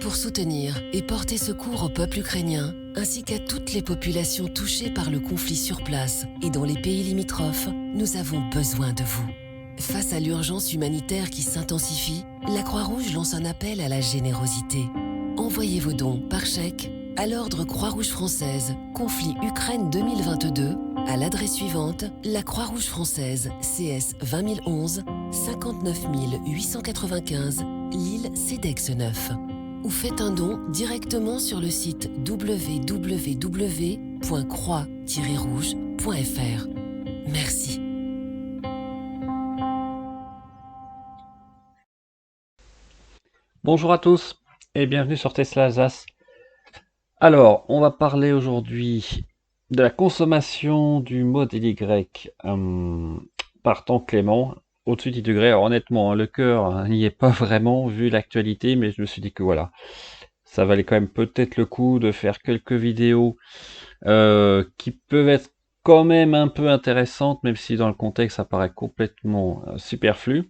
pour soutenir et porter secours au peuple ukrainien, ainsi qu'à toutes les populations touchées par le conflit sur place et dans les pays limitrophes, nous avons besoin de vous. Face à l'urgence humanitaire qui s'intensifie, la Croix-Rouge lance un appel à la générosité. Envoyez vos dons par chèque à l'Ordre Croix-Rouge française, conflit Ukraine 2022, à l'adresse suivante, la Croix-Rouge française, CS 20011, 59 895, Lille CEDEX 9. Ou faites un don directement sur le site www.croix-rouge.fr. Merci. Bonjour à tous et bienvenue sur Tesla Alsace. Alors, on va parler aujourd'hui de la consommation du modèle Y par temps clément au-dessus de 10 degrés. Alors, honnêtement, le cœur n'y est pas vraiment vu l'actualité, mais je me suis dit que voilà, ça valait quand même peut-être le coup de faire quelques vidéos qui peuvent être quand même un peu intéressantes, même si dans le contexte ça paraît complètement superflu.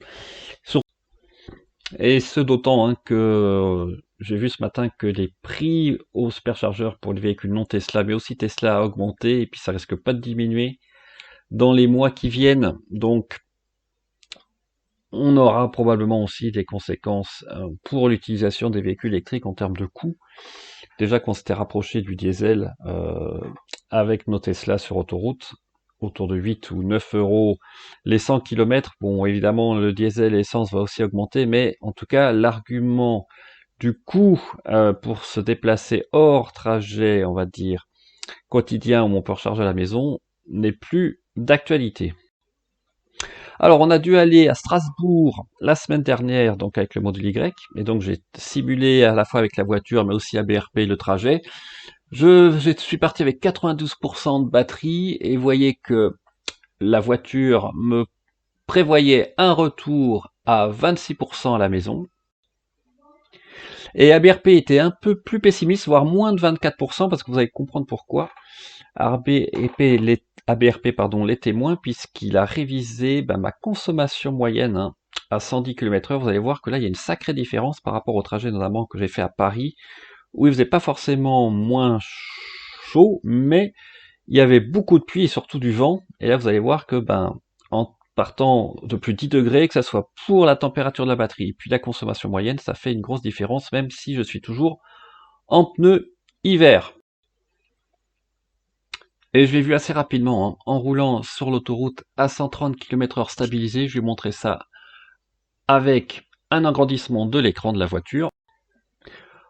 Et ce d'autant que j'ai vu ce matin que les prix aux superchargeurs pour les véhicules non Tesla, mais aussi Tesla, a augmenté, et puis ça risque pas de diminuer dans les mois qui viennent. Donc on aura probablement aussi des conséquences pour l'utilisation des véhicules électriques en termes de coûts. Déjà qu'on s'était rapproché du diesel avec nos Tesla sur autoroute, autour de 8 ou 9 euros les 100 km. Bon, évidemment, le diesel et l'essence va aussi augmenter, mais en tout cas, l'argument du coût pour se déplacer hors trajet, on va dire, quotidien où on peut recharger à la maison, n'est plus d'actualité. Alors, on a dû aller à Strasbourg la semaine dernière, donc avec le module Y, et donc j'ai simulé à la fois avec la voiture, mais aussi à BRP le trajet. Je suis parti avec 92% de batterie, et vous voyez que la voiture me prévoyait un retour à 26% à la maison. Et ABRP était un peu plus pessimiste, voire moins de 24%, parce que vous allez comprendre pourquoi. ABRP l'était moins, puisqu'il a révisé ma consommation moyenne à 110 km/h. Vous allez voir que là, il y a une sacrée différence par rapport au trajet notamment que j'ai fait à Paris, où il faisait pas forcément moins chaud, mais il y avait beaucoup de pluie et surtout du vent. Et là, vous allez voir que en partant de plus de 10 degrés, que ça soit pour la température de la batterie, puis la consommation moyenne, ça fait une grosse différence, même si je suis toujours en pneus hiver. Et je l'ai vu assez rapidement, en roulant sur l'autoroute à 130 km/h stabilisé, je vais montrer ça avec un agrandissement de l'écran de la voiture,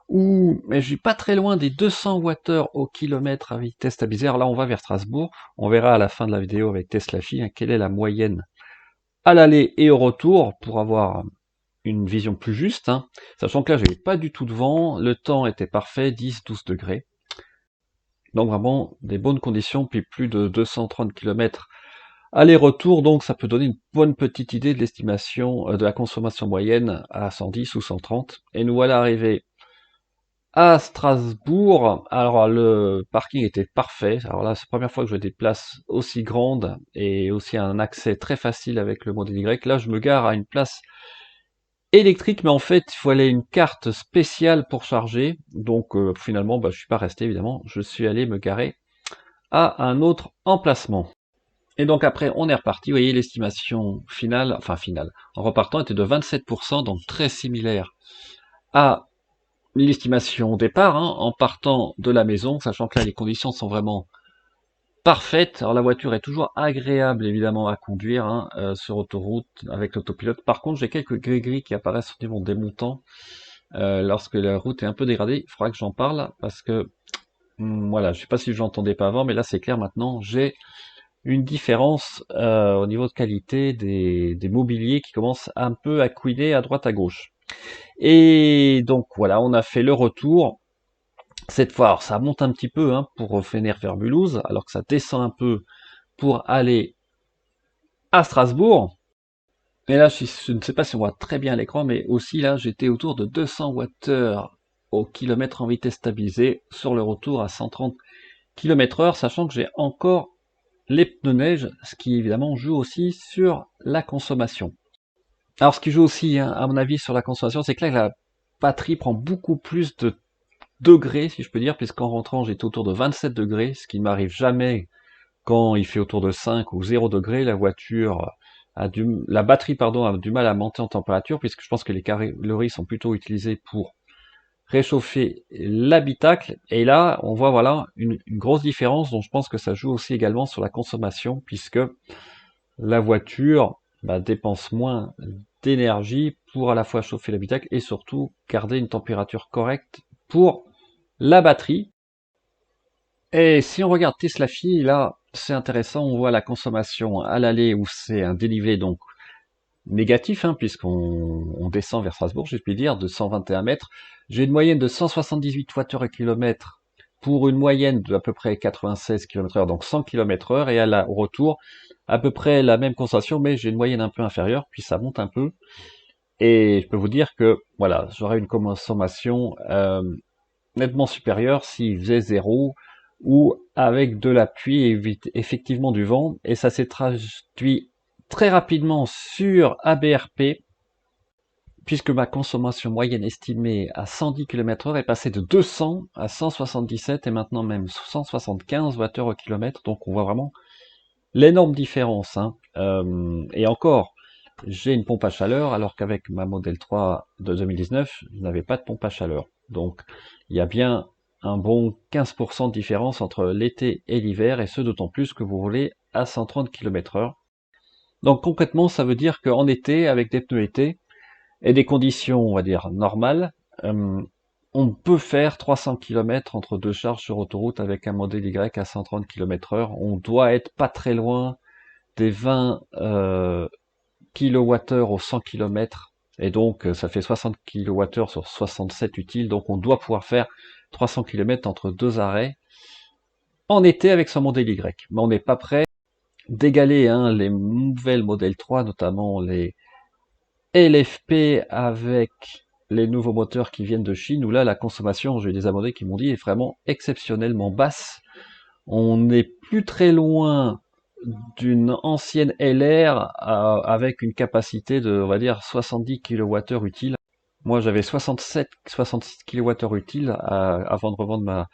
mais je suis pas très loin des 200 Wh au kilomètre à vitesse stabilisée. Alors là, on va vers Strasbourg, on verra à la fin de la vidéo avec Teslafi quelle est la moyenne à l'aller et au retour pour avoir une vision plus juste, sachant que là j'avais pas du tout de vent, le temps était parfait, 10-12 degrés, donc vraiment des bonnes conditions, puis plus de 230 km aller-retour, donc ça peut donner une bonne petite idée de l'estimation de la consommation moyenne à 110 ou 130, et nous voilà arrivés à Strasbourg. Alors le parking était parfait, alors là c'est la première fois que je déplace aussi grande et aussi un accès très facile avec le modèle Y. Là je me gare à une place électrique, mais en fait il faut aller à une carte spéciale pour charger, donc finalement je suis pas resté évidemment, je suis allé me garer à un autre emplacement. Et donc après on est reparti, vous voyez l'estimation finale, en repartant était de 27%, donc très similaire à l'estimation au départ, en partant de la maison, sachant que là les conditions sont vraiment parfaites. Alors la voiture est toujours agréable évidemment à conduire sur autoroute avec l'autopilote. Par contre j'ai quelques gris-gris qui apparaissent au niveau démontant lorsque la route est un peu dégradée. Il faudra que j'en parle parce que voilà, je sais pas si je l'entendais pas avant, mais là c'est clair maintenant, j'ai une différence au niveau de qualité des mobiliers qui commencent un peu à couiner à droite à gauche. Et donc voilà, on a fait le retour. Cette fois, alors, ça monte un petit peu pour Fener vers Mulhouse, alors que ça descend un peu pour aller à Strasbourg. Et là, je ne sais pas si on voit très bien à l'écran, mais aussi là, j'étais autour de 200 Wh au kilomètre en vitesse stabilisée sur le retour à 130 km/h, sachant que j'ai encore les pneus neige, ce qui évidemment joue aussi sur la consommation. Alors ce qui joue aussi, à mon avis, sur la consommation, c'est que là, batterie prend beaucoup plus de degrés, si je peux dire, puisqu'en rentrant, j'étais autour de 27 degrés, ce qui ne m'arrive jamais quand il fait autour de 5 ou 0 degrés. La batterie, pardon, a du mal à monter en température, puisque je pense que les calories sont plutôt utilisées pour réchauffer l'habitacle. Et là, on voit voilà une grosse différence, dont je pense que ça joue aussi également sur la consommation, puisque la voiture dépense moins d'énergie pour à la fois chauffer l'habitacle et surtout garder une température correcte pour la batterie. Et si on regarde Tesla Phi, là, c'est intéressant, on voit la consommation à l'aller où c'est un dénivelé donc négatif, hein, puisqu'on descend vers Strasbourg, je puis dire, de 121 mètres. J'ai une moyenne de 178 Wh/km pour une moyenne de à peu près 96 km/h, donc 100 km/h, et au retour, à peu près la même consommation, mais j'ai une moyenne un peu inférieure, puis ça monte un peu. Et je peux vous dire que voilà, j'aurais une consommation nettement supérieure s'il faisait 0 ou avec de la pluie et effectivement du vent. Et ça s'est traduit très rapidement sur ABRP, puisque ma consommation moyenne estimée à 110 km/h est passée de 200 à 177 et maintenant même 175 Wh/km. Donc on voit vraiment l'énorme différence, hein. Et encore, j'ai une pompe à chaleur, alors qu'avec ma Model 3 de 2019, je n'avais pas de pompe à chaleur. Donc, il y a bien un bon 15% de différence entre l'été et l'hiver, et ce d'autant plus que vous roulez à 130 km/h. Donc concrètement, ça veut dire qu'en été, avec des pneus été, et des conditions, on va dire, normales, on peut faire 300 km entre deux charges sur autoroute avec un modèle Y à 130 km/h. On doit être pas très loin des 20 kWh au 100 km, et donc ça fait 60 kWh sur 67 utiles, donc on doit pouvoir faire 300 km entre deux arrêts en été avec son modèle Y. Mais on n'est pas prêt d'égaler les nouvelles modèles 3, notamment les LFP avec les nouveaux moteurs qui viennent de Chine, où là la consommation, j'ai des abonnés qui m'ont dit, est vraiment exceptionnellement basse. On n'est plus très loin d'une ancienne LR avec une capacité de, on va dire, 70 kWh utile. Moi, j'avais 66 kWh utile avant de revendre ma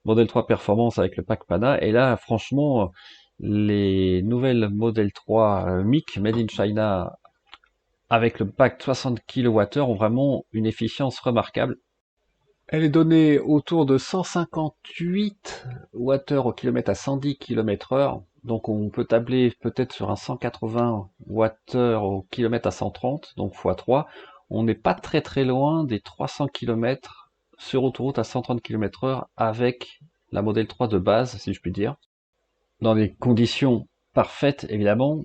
Model 3 Performance avec le pack PANA. Et là, franchement, les nouvelles Model 3 MIC Made in China avec le pack 60 kWh ont vraiment une efficience remarquable. Elle est donnée autour de 158 Wh/km à 110 km/h. Donc on peut tabler peut-être sur un 180 Wh/km à 130, donc x3. On n'est pas très très loin des 300 km sur autoroute à 130 km/h avec la Model 3 de base, si je puis dire. Dans des conditions parfaites, évidemment.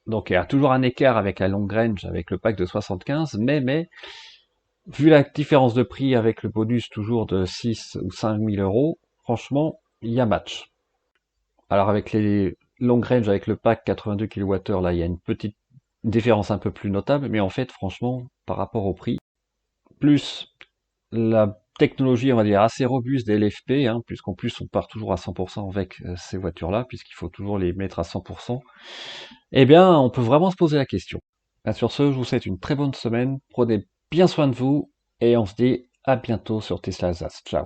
Donc il y a toujours un écart avec la long range, avec le pack de 75, mais vu la différence de prix avec le bonus toujours de 6 ou 5 000 euros, franchement, il y a match. Alors avec les long range, avec le pack 82 kWh, là, il y a une petite différence un peu plus notable, mais en fait, franchement, par rapport au prix, plus la technologie, on va dire, assez robuste des LFP, puisqu'en plus, on part toujours à 100% avec ces voitures-là, puisqu'il faut toujours les mettre à 100%, eh bien, on peut vraiment se poser la question. Sur ce, je vous souhaite une très bonne semaine, prenez bien soin de vous, et on se dit à bientôt sur Tesla Alsace. Ciao.